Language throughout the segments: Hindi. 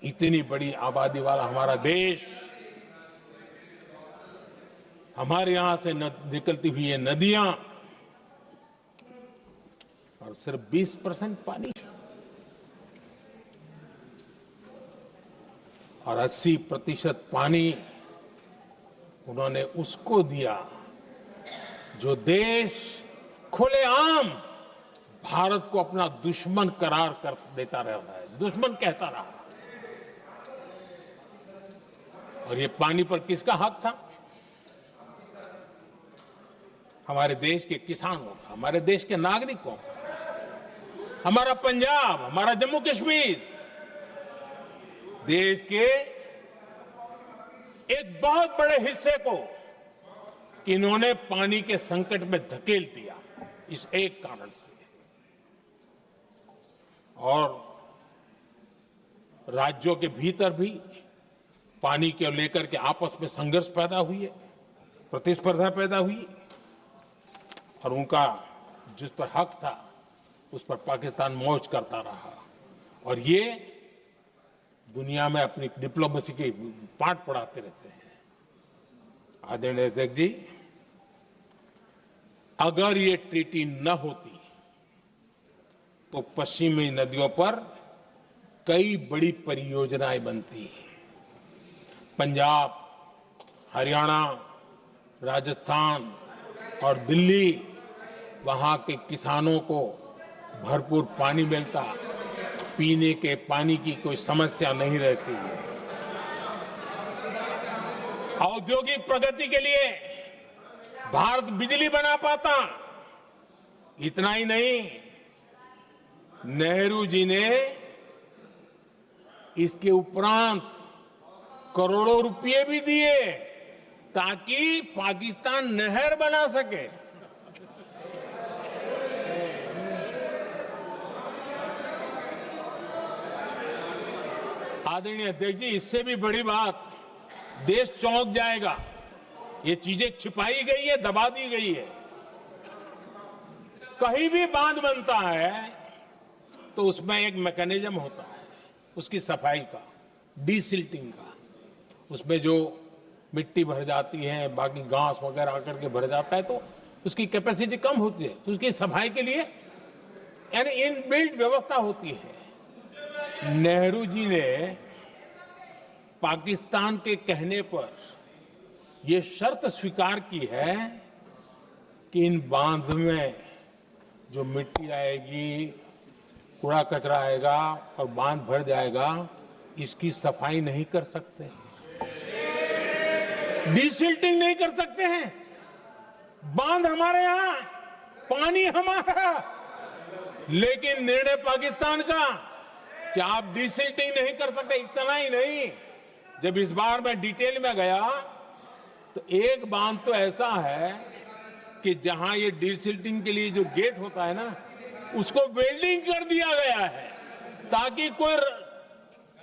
इतनी बड़ी आबादी वाला हमारा देश, हमारे यहां से निकलती हुई ये नदियां, और सिर्फ 20% पानी और 80% पानी उन्होंने उसको दिया जो देश खुलेआम भारत को अपना दुश्मन करार कर देता रहा है, दुश्मन कहता रहा। और ये पानी पर किसका हक था? हमारे देश के किसानों का, हमारे देश के नागरिकों का। हमारा पंजाब, हमारा जम्मू कश्मीर देश के एक बहुत बड़े हिस्से को इन्होंने पानी के संकट में धकेल दिया, इस एक कारण से। और राज्यों के भीतर भी पानी को लेकर के आपस में संघर्ष पैदा हुई है, प्रतिस्पर्धा पैदा हुई, और उनका जिस पर हक था उस पर पाकिस्तान मौज करता रहा। और ये दुनिया में अपनी डिप्लोमेसी के पाठ पढ़ाते रहते हैं। आदरणीय अध्यक्ष जी, अगर ये ट्रीटी न होती तो पश्चिमी नदियों पर कई बड़ी परियोजनाएं बनती। पंजाब, हरियाणा, राजस्थान और दिल्ली, वहां के किसानों को भरपूर पानी मिलता, पीने के पानी की कोई समस्या नहीं रहती। औद्योगिक प्रगति के लिए भारत बिजली बना पाता। इतना ही नहीं, नेहरू जी ने इसके उपरांत करोड़ों रुपए भी दिए ताकि पाकिस्तान नहर बना सके। आदरणीय अध्यक्ष जी, इससे भी बड़ी बात, देश चौंक जाएगा। ये चीजें छिपाई गई है, दबा दी गई है। कहीं भी बांध बनता है तो उसमें एक मैकेनिज्म होता है उसकी सफाई का, डीसिल्टिंग का। उसमें जो मिट्टी भर जाती है, बाकी घास वगैरह आकर के भर जाता है, तो उसकी कैपेसिटी कम होती है, तो उसकी सफाई के लिए यानी इनबिल्ट व्यवस्था होती है। नेहरू जी ने पाकिस्तान के कहने पर यह शर्त स्वीकार की है कि इन बांध में जो मिट्टी आएगी, कूड़ा कचरा आएगा और बांध भर जाएगा, इसकी सफाई नहीं कर सकते, डीसिल्टिंग नहीं कर सकते हैं। बांध हमारे यहां, पानी हमारा, लेकिन निर्णय पाकिस्तान का कि आप डीसिल्टिंग नहीं कर सकते। इतना ही नहीं, जब इस बार मैं डिटेल में गया तो एक बांध तो ऐसा है कि जहां ये डीसिल्टिंग के लिए जो गेट होता है ना, उसको वेल्डिंग कर दिया गया है ताकि कोई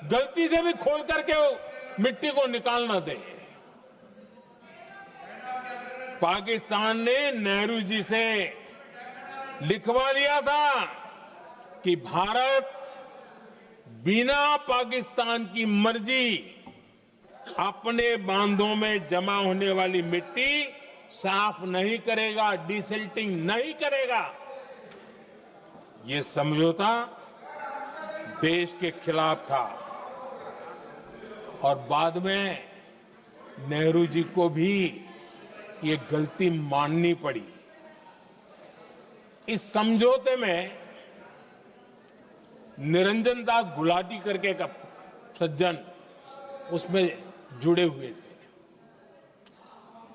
गलती से भी खोल करके मिट्टी को निकाल ना दे। पाकिस्तान ने नेहरू जी से लिखवा लिया था कि भारत बिना पाकिस्तान की मर्जी अपने बांधों में जमा होने वाली मिट्टी साफ नहीं करेगा, डीसिल्टिंग नहीं करेगा। ये समझौता देश के खिलाफ था और बाद में नेहरू जी को भी ये गलती माननी पड़ी। इस समझौते में निरंजन दास गुलाटी करके एक सज्जन उसमें जुड़े हुए थे।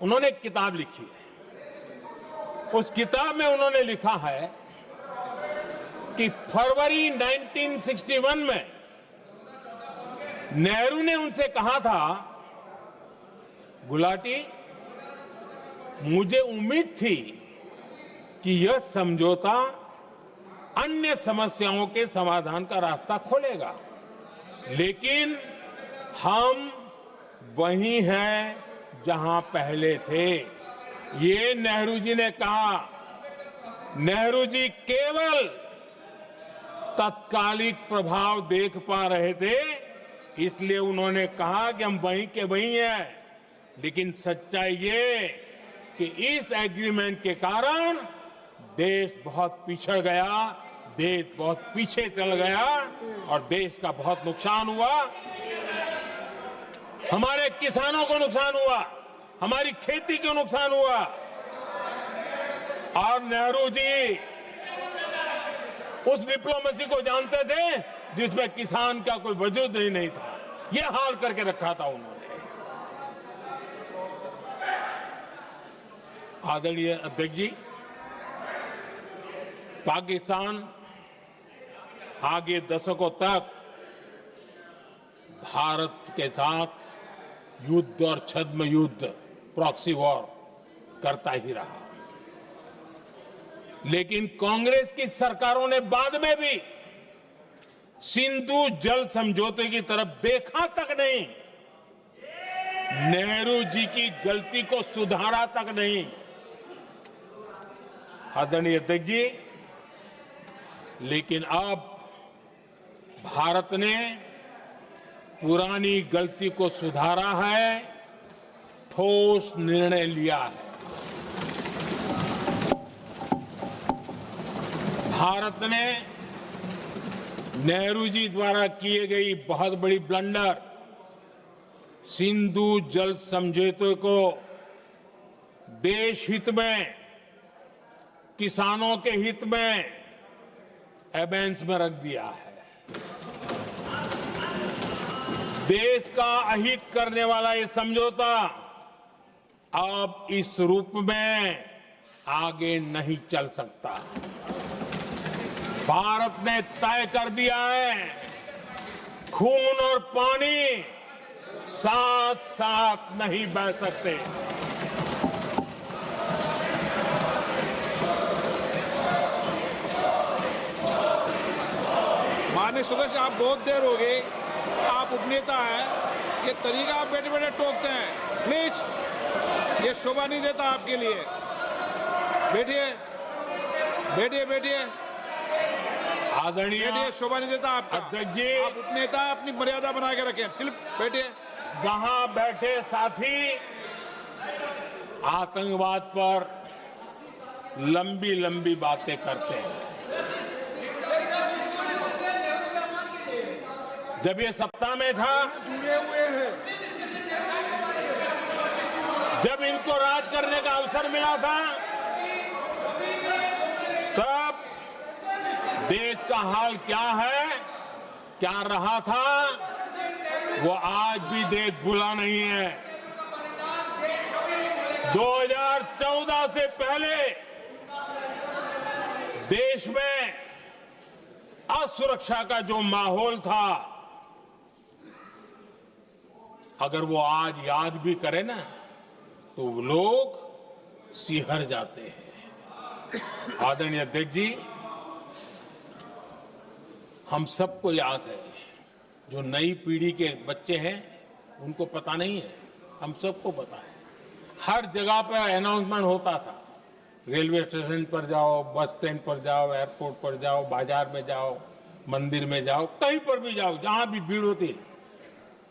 उन्होंने एक किताब लिखी है। उस किताब में उन्होंने लिखा है कि फरवरी 1961 में नेहरू ने उनसे कहा था, गुलाटी, मुझे उम्मीद थी कि यह समझौता अन्य समस्याओं के समाधान का रास्ता खोलेगा, लेकिन हम वहीं हैं जहां पहले थे। ये नेहरू जी ने कहा। नेहरू जी केवल तत्कालिक प्रभाव देख पा रहे थे, इसलिए उन्होंने कहा कि हम वहीं के वहीं हैं, लेकिन सच्चाई ये कि इस एग्रीमेंट के कारण देश बहुत पिछड़ गया, देश बहुत पीछे चल गया और देश का बहुत नुकसान हुआ। हमारे किसानों को नुकसान हुआ, हमारी खेती को नुकसान हुआ। और नेहरू जी उस डिप्लोमेसी को जानते थे जिसमें किसान का कोई वजूद ही नहीं था। यह हाल करके रखा था उन्होंने। आदरणीय अध्यक्ष जी, पाकिस्तान आगे दशकों तक भारत के साथ युद्ध और छद्म युद्ध, प्रॉक्सी वॉर करता ही रहा। लेकिन कांग्रेस की सरकारों ने बाद में भी सिंधु जल समझौते की तरफ देखा तक नहीं, नेहरू जी की गलती को सुधारा तक नहीं। आदरणीय अध्यक्ष जी, लेकिन अब भारत ने पुरानी गलती को सुधारा है, ठोस निर्णय लिया है। भारत ने नेहरू जी द्वारा किए गई बहुत बड़ी ब्लंडर, सिंधु जल समझौते को देश हित में, किसानों के हित में एबेंस में रख दिया है। देश का अहित करने वाला ये समझौता अब इस रूप में आगे नहीं चल सकता। भारत ने तय कर दिया है, खून और पानी साथ साथ नहीं बह सकते। माननीय सदस्य, आप बहुत देर हो गई, आप उपनेता हैं, ये तरीका आप बैठे बैठे टोकते हैं। प्लीज, ये शोभा नहीं देता आपके लिए। बैठिए बैठिए बैठिए आदरणीय, शोभा नहीं देता आपका। अध्यक्ष जी, आप उपनेता, अपनी मर्यादा बना के रखें। चलिए बैठिए। वहां बैठे साथी आतंकवाद पर लंबी लंबी बातें करते हैं। जब ये सत्ता में था, जुड़े हुए हैं, जब इनको राज करने का अवसर मिला था, तब देश का हाल क्या है, क्या रहा था, वो आज भी देश भूला नहीं है। 2014 से पहले देश में असुरक्षा का जो माहौल था, अगर वो आज याद भी करे ना, तो लोग सिहर जाते हैं। आदरणीय अध्यक्ष जी, हम सबको याद है, जो नई पीढ़ी के बच्चे हैं उनको पता नहीं है, हम सबको पता है। हर जगह पर अनाउंसमेंट होता था, रेलवे स्टेशन पर जाओ, बस स्टैंड पर जाओ, एयरपोर्ट पर जाओ, बाजार में जाओ, मंदिर में जाओ, कहीं पर भी जाओ, जहां भी भीड़ होती है,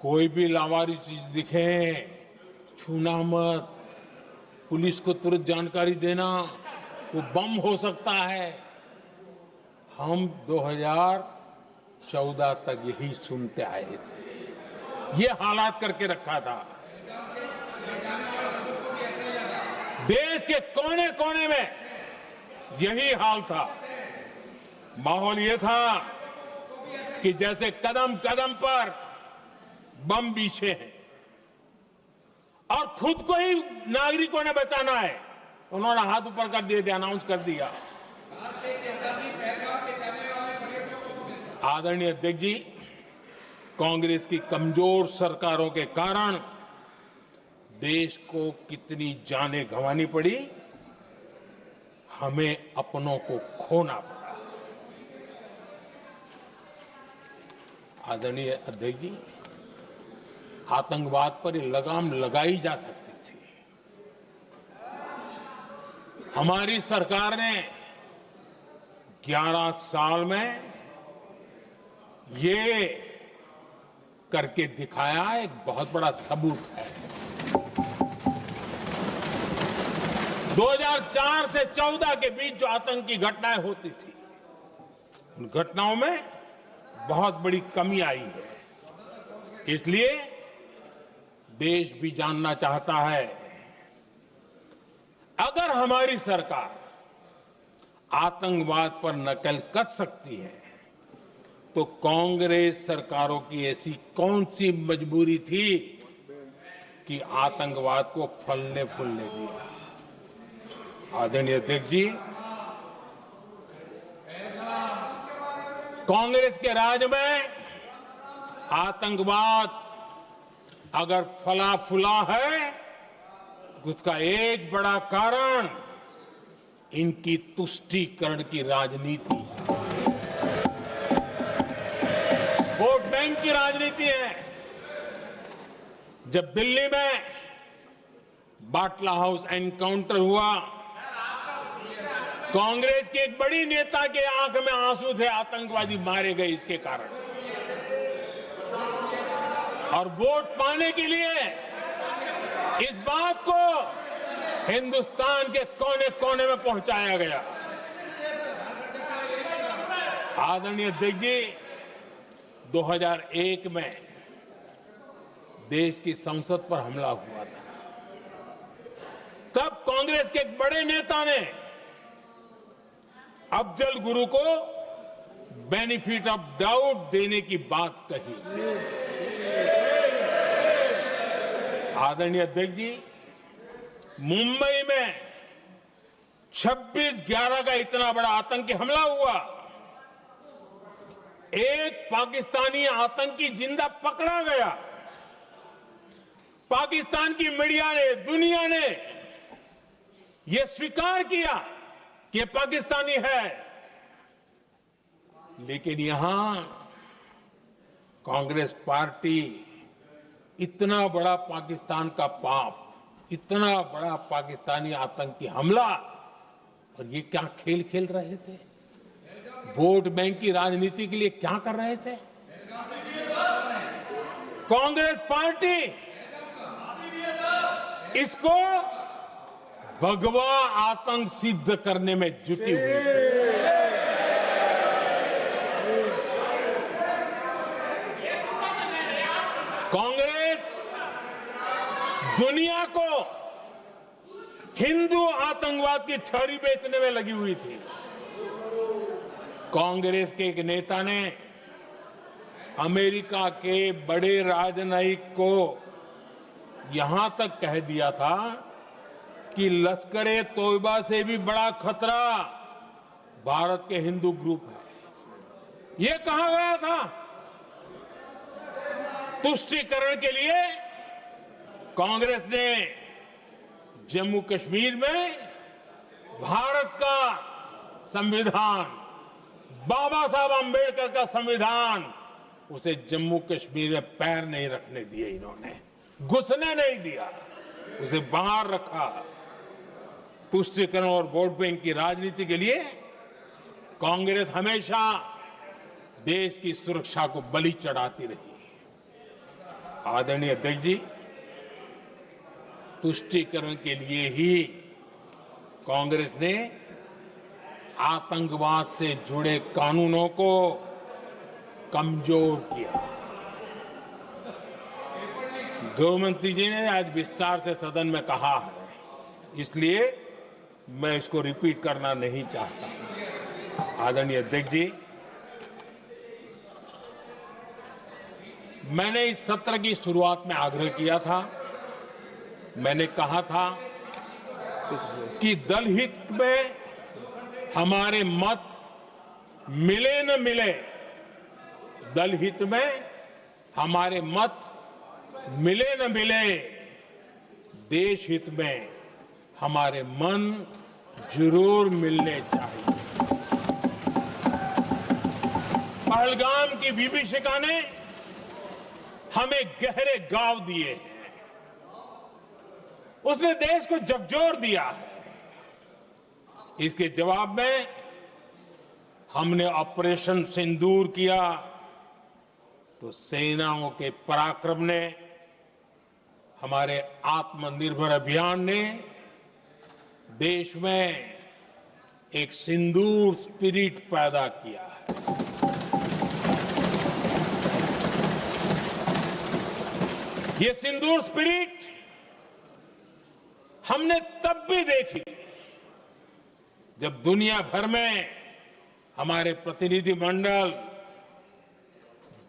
कोई भी लावारिस चीज दिखे छूना मत, पुलिस को तुरंत जानकारी देना, वो बम हो सकता है। हम 2014 तक यही सुनते आए थे, ये हालात करके रखा था। देश के कोने कोने में यही हाल था। माहौल ये था कि जैसे कदम कदम पर बम बिछे हैं और खुद को ही नागरिकों ने बचाना है। उन्होंने हाथ ऊपर कर दिए थे, अनाउंस कर दिया। आदरणीय अध्यक्ष जी, कांग्रेस की कमजोर सरकारों के कारण देश को कितनी जानें गंवानी पड़ी, हमें अपनों को खोना पड़ा। आदरणीय अध्यक्ष जी, आतंकवाद पर लगाम लगाई जा सकती थी। हमारी सरकार ने 11 साल में ये करके दिखाया एक बहुत बड़ा सबूत है। 2004 से 14 के बीच जो आतंकी घटनाएं होती थी, उन घटनाओं में बहुत बड़ी कमी आई है। इसलिए देश भी जानना चाहता है, अगर हमारी सरकार आतंकवाद पर नकेल कस सकती है तो कांग्रेस सरकारों की ऐसी कौन सी मजबूरी थी कि आतंकवाद को फलने फूलने दिया। आदरणीय अध्यक्ष जी, कांग्रेस के राज में आतंकवाद अगर फला फूला है तो उसका एक बड़ा कारण इनकी तुष्टीकरण की राजनीति है, वोट बैंक की राजनीति है। जब दिल्ली में बाटला हाउस एनकाउंटर हुआ, कांग्रेस के एक बड़ी नेता के आंख में आंसू थे, आतंकवादी मारे गए इसके कारण। और वोट पाने के लिए इस बात को हिंदुस्तान के कोने कोने में पहुंचाया गया। आदरणीय अध्यक्ष जी, 2001 में देश की संसद पर हमला हुआ था। तब कांग्रेस के एक बड़े नेता ने अफजल गुरु को बेनिफिट ऑफ डाउट देने की बात कही थी। आदरणीय अध्यक्ष जी, मुंबई में 26/11 का इतना बड़ा आतंकी हमला हुआ, एक पाकिस्तानी आतंकी जिंदा पकड़ा गया। पाकिस्तान की मीडिया ने, दुनिया ने यह स्वीकार किया कि पाकिस्तानी है, लेकिन यहां कांग्रेस पार्टी इतना बड़ा पाकिस्तान का पाप, इतना बड़ा पाकिस्तानी आतंकी हमला, और ये क्या खेल खेल रहे थे? वोट बैंक की राजनीति के लिए क्या कर रहे थे? कांग्रेस पार्टी इसको भगवा आतंक सिद्ध करने में जुटी हुई है। कांग्रेस दुनिया को हिंदू आतंकवाद की छड़ी बेचने में लगी हुई थी। कांग्रेस के एक नेता ने अमेरिका के बड़े राजनयिक को यहां तक कह दिया था कि लश्कर-ए तोयबा से भी बड़ा खतरा भारत के हिंदू ग्रुप है। यह कहा गया था। तुष्टीकरण के लिए कांग्रेस ने जम्मू कश्मीर में भारत का संविधान, बाबा साहब अंबेडकर का संविधान, उसे जम्मू कश्मीर में पैर नहीं रखने दिए, इन्होंने घुसने नहीं दिया, उसे बाहर रखा। तुष्टीकरण और वोट बैंक की राजनीति के लिए कांग्रेस हमेशा देश की सुरक्षा को बलि चढ़ाती रही। आदरणीय अध्यक्ष जी, तुष्टीकरण के लिए ही कांग्रेस ने आतंकवाद से जुड़े कानूनों को कमजोर किया। गृहमंत्री जी ने आज विस्तार से सदन में कहा है, इसलिए मैं इसको रिपीट करना नहीं चाहता। आदरणीय अध्यक्ष जी, मैंने इस सत्र की शुरुआत में आग्रह किया था, मैंने कहा था कि दल हित में हमारे मत मिले न मिले, दल हित में हमारे मत मिले न मिले, देश हित में हमारे मन जरूर मिलने चाहिए। पहलगाम की विभीषिका ने हमें गहरे घाव दिए हैं, उसने देश को झकझोर दिया है। इसके जवाब में हमने ऑपरेशन सिंदूर किया, तो सेनाओं के पराक्रम ने, हमारे आत्मनिर्भर अभियान ने देश में एक सिंदूर स्पिरिट पैदा किया है। ये सिंदूर स्पिरिट हमने तब भी देखी जब दुनिया भर में हमारे प्रतिनिधि मंडल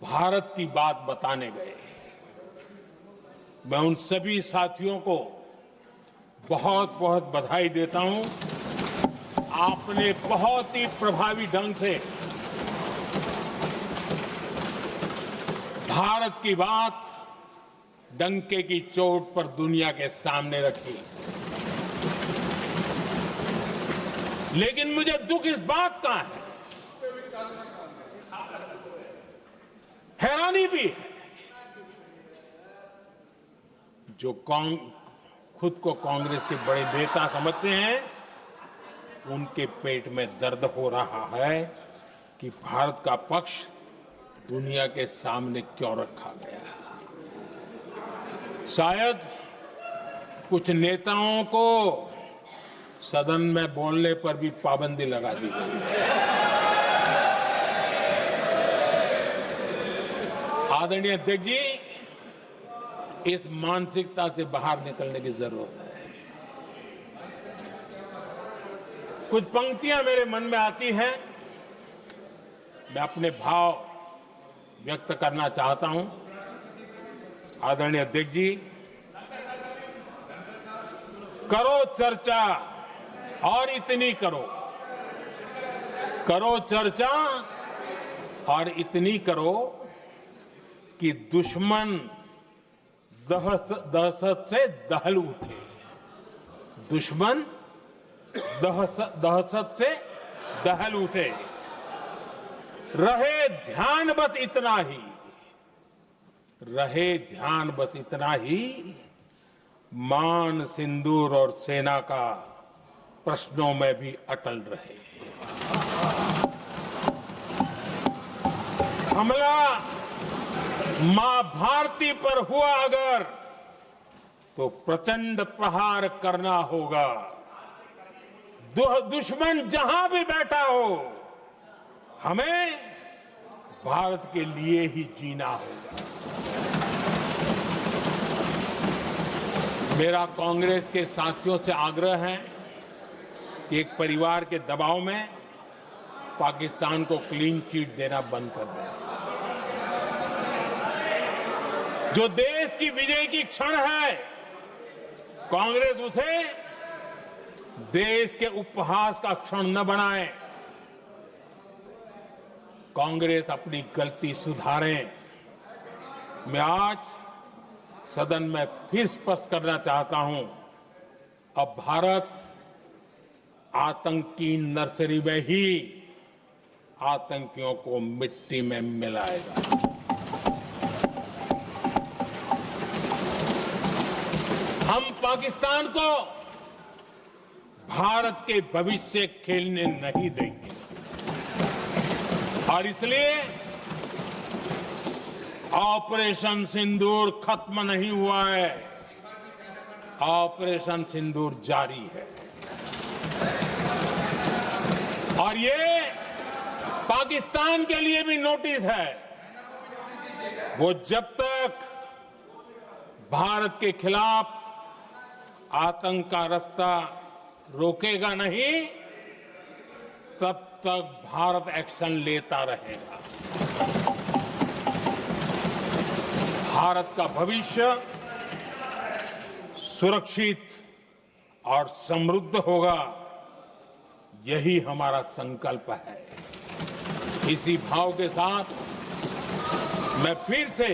भारत की बात बताने गए। मैं उन सभी साथियों को बहुत बहुत बधाई देता हूं। आपने बहुत ही प्रभावी ढंग से भारत की बात डंके की चोट पर दुनिया के सामने रखी। लेकिन मुझे दुख इस बात का है, हैरानी भी है, जो खुद को कांग्रेस के बड़े नेता समझते हैं, उनके पेट में दर्द हो रहा है कि भारत का पक्ष दुनिया के सामने क्यों रखा गया। शायद कुछ नेताओं को सदन में बोलने पर भी पाबंदी लगा दी गई है। आदरणीय अध्यक्ष जी, इस मानसिकता से बाहर निकलने की जरूरत है। कुछ पंक्तियां मेरे मन में आती हैं, मैं अपने भाव व्यक्त करना चाहता हूं। आदरणीय अध्यक्ष जी, करो चर्चा और इतनी करो, करो चर्चा और इतनी करो कि दुश्मन दहशत से दहल उठे। दुश्मन दहशत से दहल उठे। रहे ध्यान बस इतना ही, रहे ध्यान बस इतना ही, मान सिंदूर और सेना का प्रश्नों में भी अटल रहे। हमला मां भारती पर हुआ अगर, तो प्रचंड प्रहार करना होगा। दुश्मन जहां भी बैठा हो, हमें भारत के लिए ही जीना होगा। मेरा कांग्रेस के साथियों से आग्रह है कि एक परिवार के दबाव में पाकिस्तान को क्लीन चिट देना बंद कर दें। जो देश की विजय की क्षण है, कांग्रेस उसे देश के उपहास का क्षण न बनाए। कांग्रेस अपनी गलती सुधारें। मैं आज सदन में फिर स्पष्ट करना चाहता हूं, अब भारत आतंक की नर्सरी में ही आतंकियों को मिट्टी में मिलाएगा। हम पाकिस्तान को भारत के भविष्य खेलने नहीं देंगे और इसलिए ऑपरेशन सिंदूर खत्म नहीं हुआ है, ऑपरेशन सिंदूर जारी है। और ये पाकिस्तान के लिए भी नोटिस है। वो जब तक भारत के खिलाफ आतंक का रास्ता रोकेगा नहीं, तब तक भारत एक्शन लेता रहेगा। भारत का भविष्य सुरक्षित और समृद्ध होगा, यही हमारा संकल्प है। इसी भाव के साथ मैं फिर से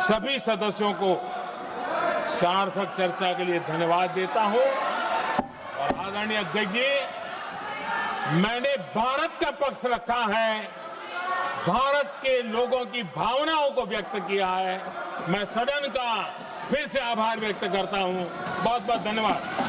सभी सदस्यों को सार्थक चर्चा के लिए धन्यवाद देता हूं। और आदरणीय अध्यक्ष जी, मैंने भारत का पक्ष रखा है, भारत के लोगों की भावनाओं को व्यक्त किया है। मैं सदन का फिर से आभार व्यक्त करता हूं। बहुत बहुत धन्यवाद।